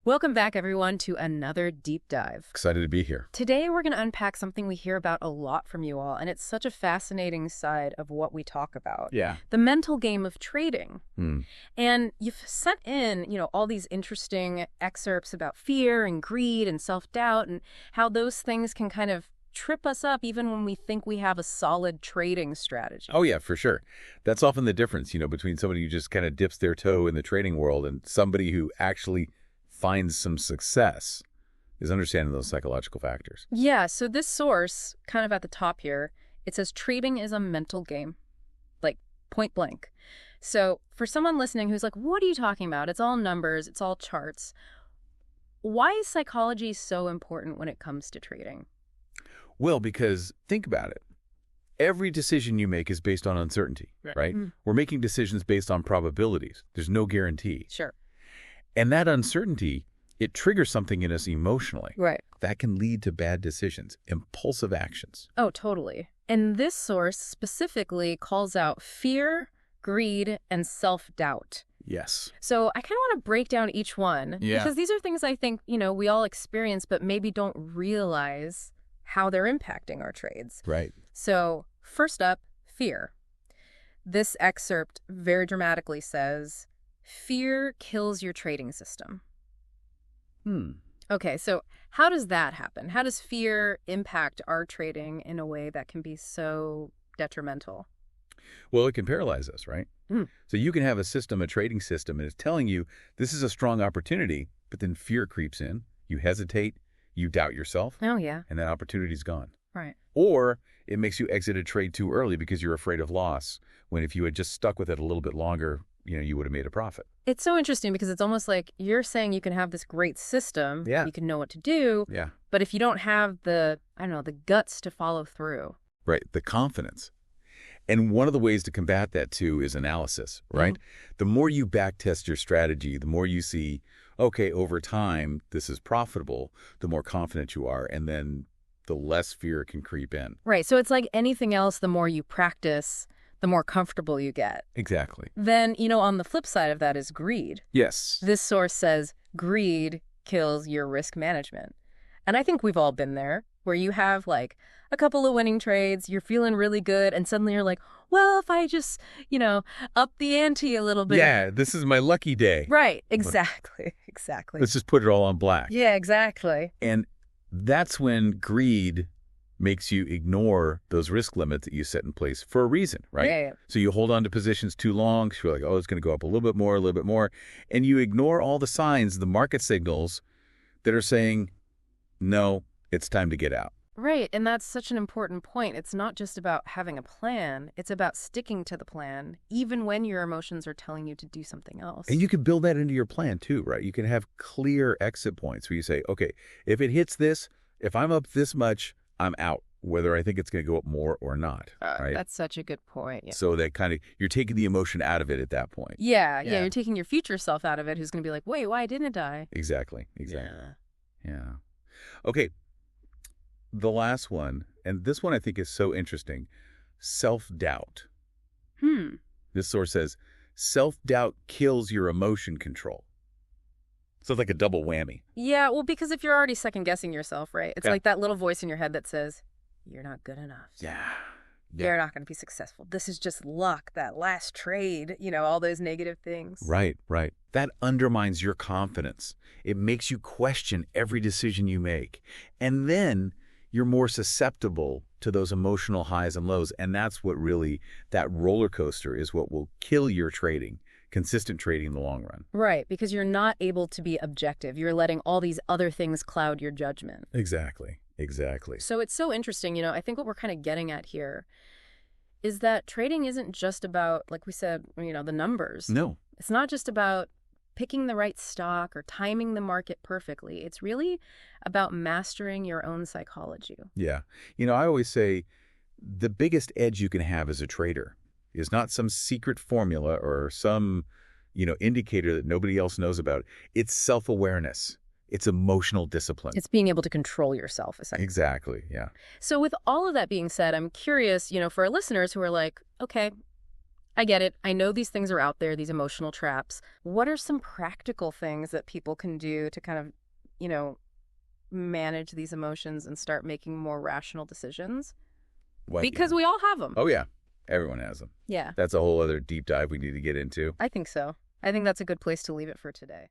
Welcome back, everyone, to another deep dive. Excited to be here. Today, we're going to unpack something we hear about a lot from you all, and it's such a fascinating side of what we talk about. Yeah. The mental game of trading. Hmm. And you've sent in, all these interesting excerpts about fear and greed and self-doubt and how those things can kind of trip us up even when we think we have a solid trading strategy. Oh, yeah, for sure. That's often the difference, between somebody who just kind of dips their toe in the trading world and somebody who actually finds some success is understanding those psychological factors. Yeah, so this source, kind of at the top here, it says trading is a mental game, like point blank. So for someone listening who's like, what are you talking about? It's all numbers, it's all charts. Why is psychology so important when it comes to trading? Well, because think about it. Every decision you make is based on uncertainty, right? Mm. We're making decisions based on probabilities. There's no guarantee. Sure. And that uncertainty, it triggers something in us emotionally. Right. That can lead to bad decisions, impulsive actions. Oh, totally. And this source specifically calls out fear, greed, and self-doubt. Yes. So I kind of want to break down each one. Yeah. Because these are things I think, we all experience, but maybe don't realize how they're impacting our trades. Right. So first up, fear. This excerpt very dramatically says, fear kills your trading system. Okay, so how does that happen? How does fear impact our trading in a way that can be so detrimental? Well, it can paralyze us, right? Mm. So you can have a system, a trading system, and it's telling you this is a strong opportunity, but then fear creeps in. You hesitate, you doubt yourself, Oh, yeah. and that opportunity's gone. Right. Or it makes you exit a trade too early because you're afraid of loss, when if you had just stuck with it a little bit longer, you would have made a profit. It's so interesting because it's almost like you're saying you can have this great system, Yeah. you can know what to do, Yeah. but if you don't have the guts to follow through. Right, the confidence. And one of the ways to combat that, too, is analysis, right? The more you backtest your strategy, the more you see, okay, over time, this is profitable, the more confident you are, and then the less fear can creep in. Right, so it's like anything else, the more you practice, the more comfortable you get. Exactly. Then, on the flip side of that is greed. Yes. This source says greed kills your risk management. And I think we've all been there, where you have like a couple of winning trades, you're feeling really good, and suddenly you're like, well, if I just, up the ante a little bit. Yeah, this is my lucky day. Right, exactly. Let's just put it all on black. Yeah, exactly. And that's when greed makes you ignore those risk limits that you set in place for a reason, right? Yeah. So you hold on to positions too long, because you're like, oh, it's going to go up a little bit more, and you ignore all the signs, the market signals that are saying, no, it's time to get out. Right, and that's such an important point. It's not just about having a plan, it's about sticking to the plan, even when your emotions are telling you to do something else. And you can build that into your plan too, right? You can have clear exit points where you say, okay, if it hits this, if I'm up this much, I'm out, whether I think it's going to go up more or not, right? That's such a good point. Yeah. So that kind of, you're taking the emotion out of it at that point. Yeah, you're taking your future self out of it, who's going to be like, wait, why didn't I? Exactly. Yeah. Okay, the last one, and this one I think is so interesting, self-doubt. This source says, self-doubt kills your emotion control. So it's like a double whammy. Yeah, well, because if you're already second-guessing yourself, right? It's Yeah. like that little voice in your head that says, you're not good enough. Yeah. You're not going to be successful. This is just luck, that last trade, all those negative things. Right. That undermines your confidence. It makes you question every decision you make. And then you're more susceptible to those emotional highs and lows. And that's what really, that roller coaster is what will kill your trading, consistent trading in the long run. Right, because you're not able to be objective. You're letting all these other things cloud your judgment. Exactly. So it's so interesting, I think what we're kind of getting at here is that trading isn't just about, like we said, the numbers. No. It's not just about picking the right stock or timing the market perfectly. It's really about mastering your own psychology. Yeah. I always say the biggest edge you can have as a trader is not some secret formula or some, indicator that nobody else knows about. It's self-awareness. It's emotional discipline. It's being able to control yourself, essentially. Exactly, yeah. So with all of that being said, I'm curious, for our listeners who are like, okay, I get it. I know these things are out there, these emotional traps. What are some practical things that people can do to kind of, you know, manage these emotions and start making more rational decisions? What, Because we all have them. Oh, yeah. Everyone has them. Yeah, That's a whole other deep dive we need to get into. I think so. I think that's a good place to leave it for today.